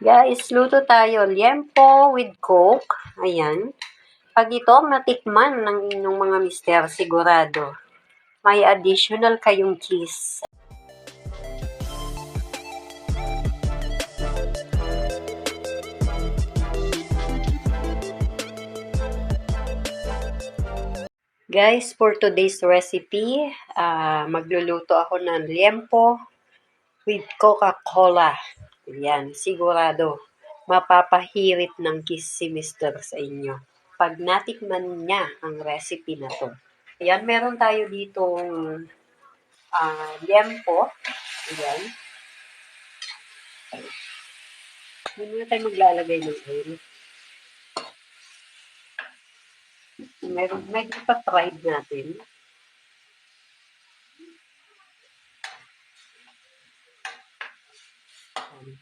Guys, luto tayo liempo with Coke. Ayan. Pag ito matikman ng inyong mga mister, sigurado, may additional kayong kiss. Guys, for today's recipe, magluluto ako ng liempo with Coca-Cola. Ayan, sigurado, mapapahirit ng kiss si Mr. sa inyo pag natikman niya ang recipe na to. Ayan, meron tayo ditong liempo. Ayan. Hindi muna tayo maglalagay ng oil. May ipa-fried natin.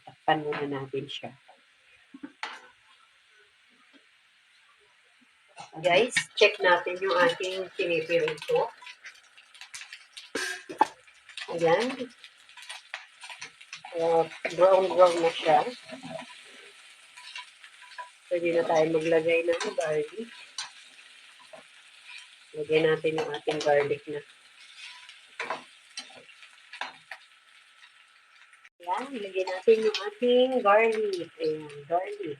Takpan muna natin siya. Guys, check natin yung ating pinipirito. Ayan. Brown na siya. Pwede na tayo maglagay ng garlic. Lagyan natin yung ating garlic na. Ayan, ilagay natin yung ating garlic. Ayan, garlic.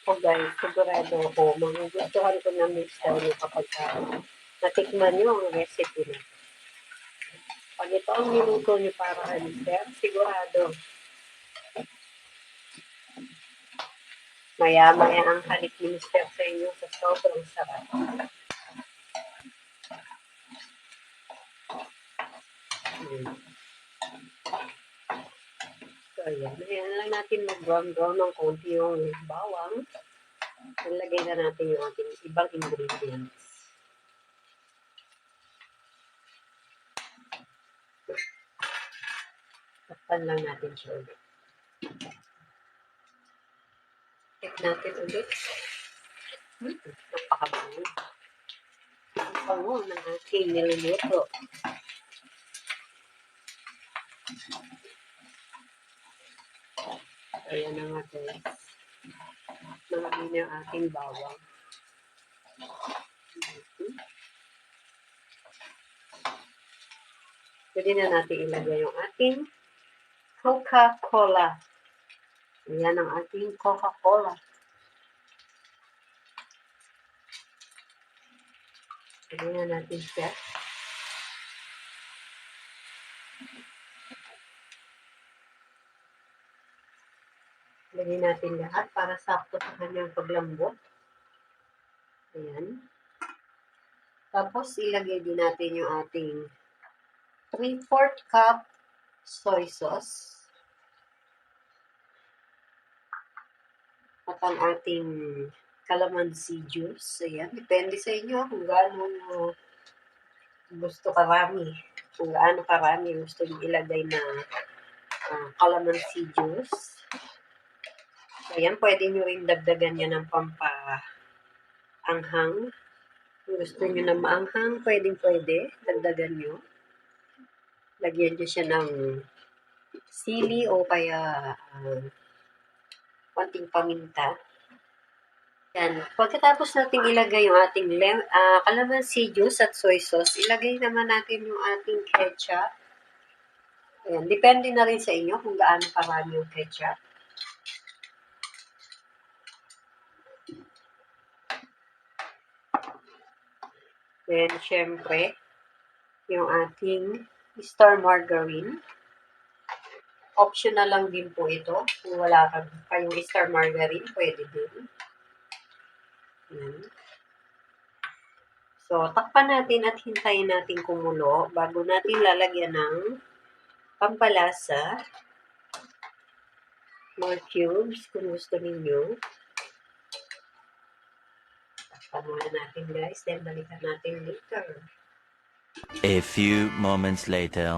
Guys, sigurado ako, magugustuhan ko na mister nyo kapag natikman nyo ang recipe na. Pag ito ang niluto nyo para kay mister, sigurado maya-maya ang halik ni mister sa inyo sa sobrang sarap. So, ayan lang natin mag-brown ng konti yung bawang. Nalagay na natin yung ating ibang ingredients. Takpan lang natin siya ulit. Check natin ulit. Napakabango. Ang bango ng aking niluluto. Ayan na nga guys. Nangagin yung ating bawang. Pwede na natin ilagay yung ating Coca-Cola. Ayan ang ating Coca-Cola. Pwede na natin siya. Lagyan natin lahat para sakto sa kanyang paglambot. Ayan. Tapos, ilagay din natin yung ating 3/4 cup soy sauce. At ang ating calamansi juice. Ayan. Depende sa inyo kung gaano gusto karami. Kung gaano karami gusto nyo ilagay na calamansi juice. Ayan, pwede nyo rin dagdagan yan ng pampaanghang. Kung gusto nyo na maanghang, pwede. Dagdagan nyo. Lagyan nyo siya ng sili o kaya konting paminta. Yan. Pagkatapos natin ilagay yung ating calamansi juice at soy sauce, ilagay naman natin yung ating ketchup. Ayan. Depende na rin sa inyo kung gaano karami yung ketchup. Then, syempre, yung ating star margarine. Optional lang din po ito. Kung wala kayong star margarine, pwede din. Yan. So, takpan natin at hintayin natin kumulo bago natin lalagyan ng pampalasa. Mga cubes kung gusto ninyo. Takpan muna natin guys, then balikan natin later. A few moments later.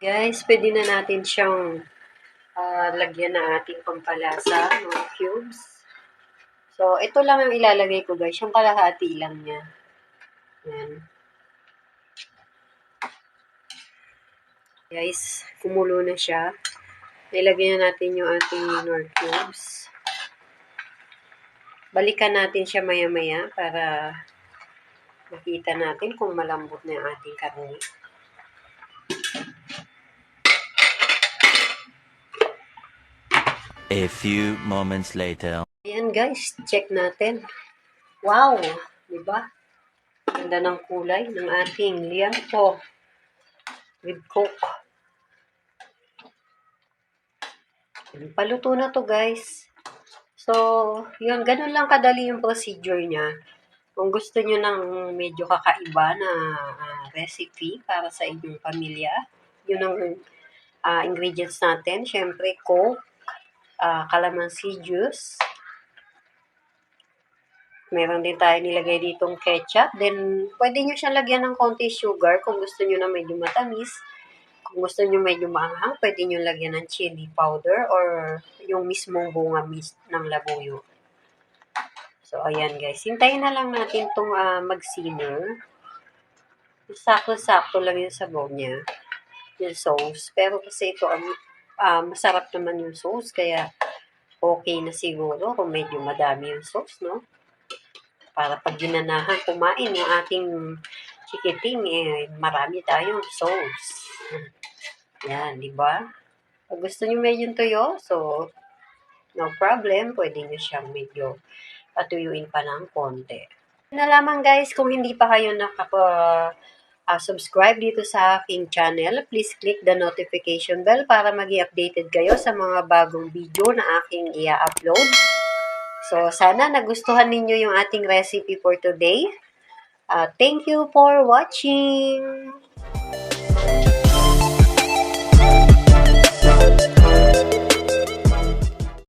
Guys, pwede na natin siyang lagyan ng ating pampalasa, mga cubes. So, ito lang ang ilalagay ko guys, yung kalahati lang niya. Yan. Guys, kumulo na siya. Ilagay na natin yung ating Knorr cubes. Balikan natin siya maya-maya para makita natin kung malambot na yung ating karne. A few moments later. Ayan guys, check natin. Wow! Diba? Ganda ng kulay ng ating liempo with Coke. Paluto na to guys. So, yun, ganun lang kadali yung procedure niya. Kung gusto nyo ng medyo kakaiba na recipe para sa inyong pamilya, yun ang ingredients natin. Siyempre, Coke, calamansi juice. Meron din tayo nilagay ditong ketchup. Then, pwede nyo siya lagyan ng konti sugar kung gusto nyo na medyo matamis. Kung gusto nyo medyo maanghang, pwede nyo lagyan ng chili powder or yung mismong bunga ng labuyo. So, ayan guys. Hintayin na lang natin itong mag-simmer. Sakto-sakto lang yung sabaw niya. Yung sauce. Pero kasi ito, masarap naman yung sauce. Kaya, okay na siguro kung medyo madami yung sauce, no? Para pag ginanahan kumain yung ating chikiting, marami tayong sauce. Yan, di ba? Pag gusto nyo medyo tuyo, so, no problem. Pwede nyo siyang medyo patuyuin pa ng konti. Na lamang guys, kung hindi pa kayo subscribe dito sa aking channel, please click the notification bell para mag-i-updated kayo sa mga bagong video na aking i-upload. So, sana nagustuhan ninyo yung ating recipe for today. Thank you for watching!